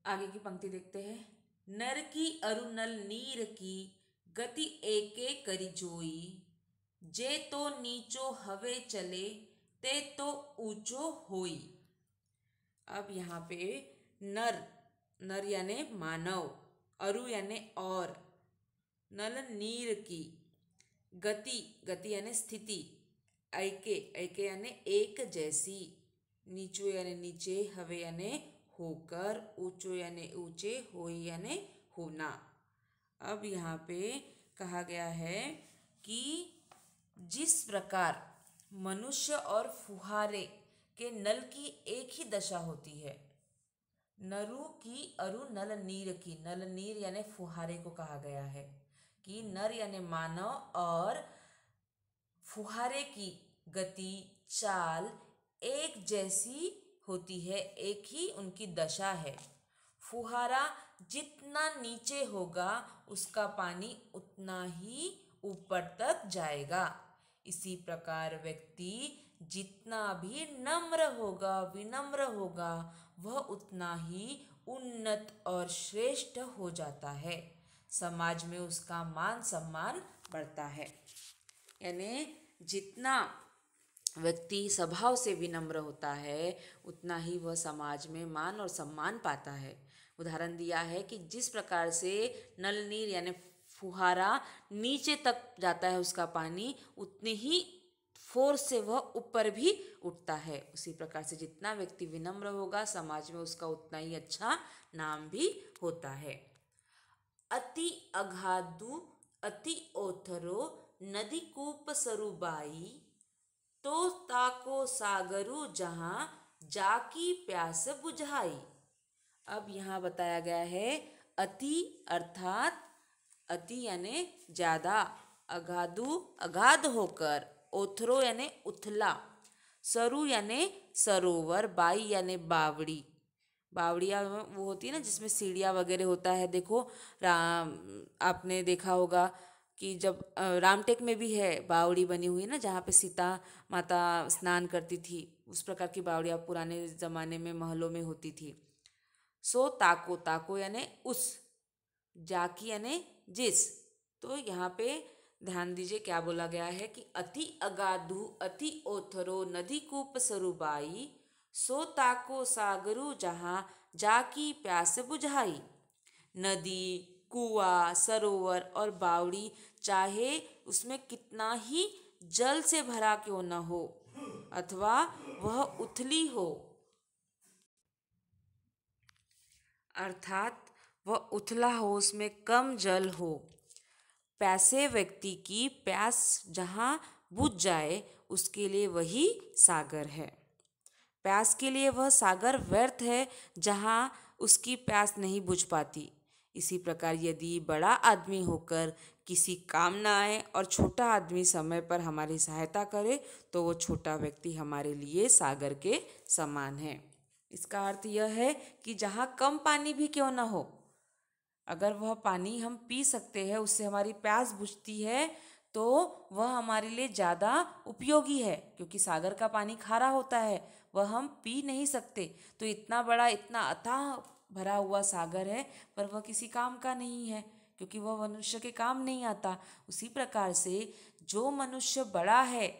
आगे की पंक्ति देखते हैं। नर की अरु नल नीर की गति एके करी जोई, जे तो नीचो हवे चले ते तो ऊंचो होई। अब यहाँ पे नर, नर यानी मानव, अरु यानी और, नल नीर की, गति, गति यानी स्थिति, ऐके, ऐके यानी एक जैसी, नीचो यानी नीचे, हवे यानी होकर, ऊंचो यानी ऊंचे, होई यानी होना। अब यहाँ पे कहा गया है कि जिस प्रकार मनुष्य और फुहारे के नल की एक ही दशा होती है, नरु की अरु नल नीर की, नल नीर यानी फुहारे को कहा गया है कि नर यानी मानव और फुहारे की गति, चाल एक जैसी होती है, एक ही उनकी दशा है। फुहारा जितना नीचे होगा उसका पानी उतना ही ऊपर तक जाएगा। इसी प्रकार व्यक्ति जितना भी नम्र होगा, विनम्र होगा, वह उतना ही उन्नत और श्रेष्ठ हो जाता है। समाज में उसका मान सम्मान बढ़ता है। यानी जितना व्यक्ति स्वभाव से विनम्र होता है उतना ही वह समाज में मान और सम्मान पाता है। उदाहरण दिया है कि जिस प्रकार से नल नीर यानी फुहारा नीचे तक जाता है उसका पानी, उतनी ही फोर्स से वह ऊपर भी उठता है। उसी प्रकार से जितना व्यक्ति विनम्र होगा समाज में उसका उतना ही अच्छा नाम भी होता है। अति अगाधु अति ओथरो नदी कूप सरुबाई, तो ताको सागरु जहाँ जाकी प्यास बुझाई। अब यहाँ बताया गया है अति अर्थात अति यानी ज्यादा, अगाधु अगाध होकर, ओथरो यानी उथला, सरु यानी सरोवर, बाई यानी बावड़ी। बावड़िया वो होती है ना जिसमें सीढ़ियाँ वगैरह होता है। देखो आपने देखा होगा कि जब रामटेक में भी है बावड़ी बनी हुई है ना, जहाँ पे सीता माता स्नान करती थी, उस प्रकार की बावड़ियाँ पुराने ज़माने में महलों में होती थी। सो ताको, ताको यानी उस, जाकी यानी जिस। तो यहाँ पे ध्यान दीजिए क्या बोला गया है कि अति अगाधु अति ओथरो नदी कूप सरुबाई, सो ताको सागरु जहाँ जाकी प्यास बुझाई। नदी, कुआं, सरोवर और बावड़ी चाहे उसमें कितना ही जल से भरा क्यों न हो अथवा वह उथली हो, अर्थात वह उथला हो, उसमें कम जल हो, प्यासे व्यक्ति की प्यास जहाँ बुझ जाए उसके लिए वही सागर है। प्यास के लिए वह सागर व्यर्थ है जहाँ उसकी प्यास नहीं बुझ पाती। इसी प्रकार यदि बड़ा आदमी होकर किसी काम न आए और छोटा आदमी समय पर हमारी सहायता करे तो वो छोटा व्यक्ति हमारे लिए सागर के समान है। इसका अर्थ यह है कि जहाँ कम पानी भी क्यों न हो, अगर वह पानी हम पी सकते हैं, उससे हमारी प्यास बुझती है, तो वह हमारे लिए ज़्यादा उपयोगी है। क्योंकि सागर का पानी खारा होता है, वह हम पी नहीं सकते। तो इतना बड़ा, इतना अथाह भरा हुआ सागर है पर वह किसी काम का नहीं है, क्योंकि वह मनुष्य के काम नहीं आता। उसी प्रकार से जो मनुष्य बड़ा है,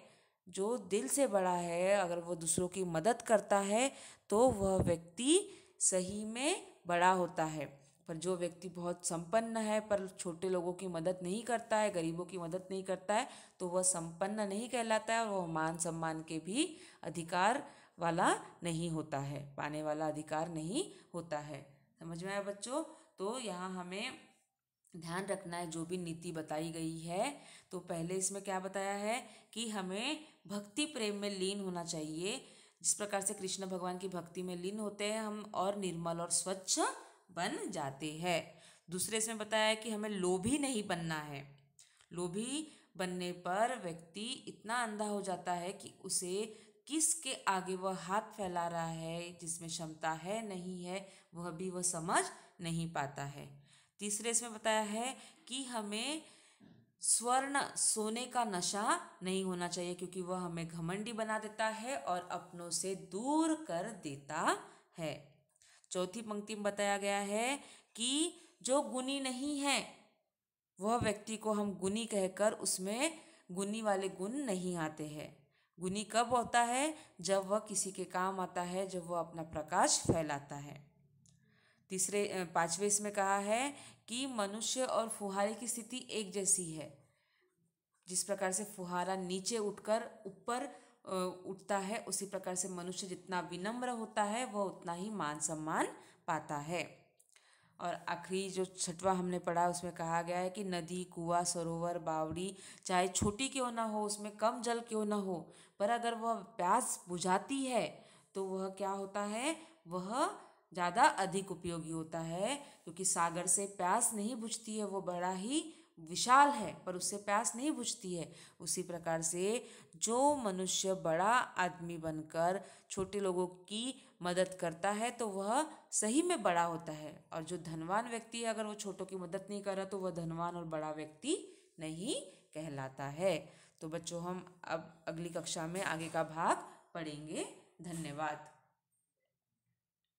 जो दिल से बड़ा है, अगर वह दूसरों की मदद करता है तो वह व्यक्ति सही में बड़ा होता है। पर जो व्यक्ति बहुत संपन्न है पर छोटे लोगों की मदद नहीं करता है, गरीबों की मदद नहीं करता है, तो वह संपन्न नहीं कहलाता है और वह मान सम्मान के भी अधिकार वाला नहीं होता है, पाने वाला अधिकार नहीं होता है। समझ में आया बच्चों? तो यहाँ हमें ध्यान रखना है जो भी नीति बताई गई है। तो पहले इसमें क्या बताया है कि हमें भक्ति प्रेम में लीन होना चाहिए। जिस प्रकार से कृष्ण भगवान की भक्ति में लीन होते हैं हम और निर्मल और स्वच्छ बन जाते हैं। दूसरे इसमें बताया है कि हमें लोभी नहीं बनना है। लोभी बनने पर व्यक्ति इतना अंधा हो जाता है कि उसे किसके आगे वह हाथ फैला रहा है, जिसमें क्षमता है नहीं है, वह भी वह समझ नहीं पाता है। तीसरे इसमें बताया है कि हमें स्वर्ण सोने का नशा नहीं होना चाहिए, क्योंकि वह हमें घमंडी बना देता है और अपनों से दूर कर देता है। चौथी पंक्ति में बताया गया है कि जो गुणी नहीं है वह व्यक्ति को हम गुणी कहकर उसमें गुणी वाले गुण नहीं आते हैं। गुणी कब होता है? जब वह किसी के काम आता है, जब वह अपना प्रकाश फैलाता है। पांचवें इसमें कहा है कि मनुष्य और फुहारे की स्थिति एक जैसी है। जिस प्रकार से फुहारा नीचे उठकर ऊपर उठता है, उसी प्रकार से मनुष्य जितना विनम्र होता है वह उतना ही मान सम्मान पाता है। और आखिरी जो छठवां हमने पढ़ा उसमें कहा गया है कि नदी, कुआं, सरोवर, बावड़ी चाहे छोटी क्यों ना हो, उसमें कम जल क्यों ना हो, पर अगर वह प्यास बुझाती है तो वह क्या होता है? वह ज़्यादा अधिक उपयोगी होता है, क्योंकि सागर से प्यास नहीं बुझती है, वो बड़ा ही विशाल है पर उससे प्यास नहीं बुझती है। उसी प्रकार से जो मनुष्य बड़ा आदमी बनकर छोटे लोगों की मदद करता है तो वह सही में बड़ा होता है, और जो धनवान व्यक्ति है अगर वो छोटों की मदद नहीं कर रहा तो वह धनवान और बड़ा व्यक्ति नहीं कहलाता है। तो बच्चों, हम अब अगली कक्षा में आगे का भाग पढ़ेंगे। धन्यवाद।